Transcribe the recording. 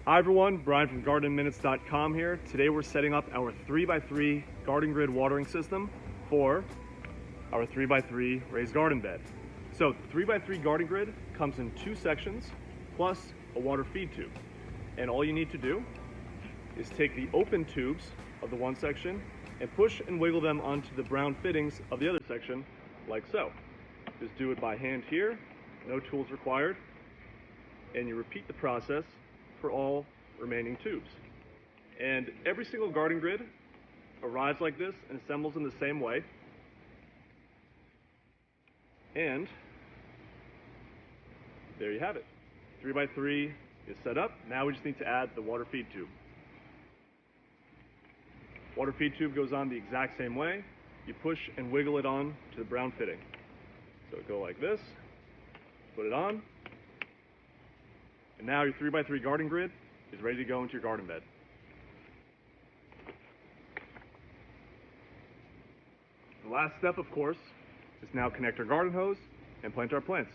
Hi everyone, Brian from GardenMinutes.com here. Today we're setting up our 3x3 garden grid watering system for our 3x3 raised garden bed. So 3x3 garden grid comes in two sections plus a water feed tube. And all you need to do is take the open tubes of the one section and push and wiggle them onto the brown fittings of the other section like so. Just do it by hand here, no tools required, and you repeat the process for all remaining tubes. And every single garden grid arrives like this and assembles in the same way. And there you have it. 3x3 is set up. Now we just need to add the water feed tube. Water feed tube goes on the exact same way. You push and wiggle it on to the brown fitting. So go like this, put it on, and now your 3x3 garden grid is ready to go into your garden bed. The last step, of course, is now connect our garden hose and plant our plants.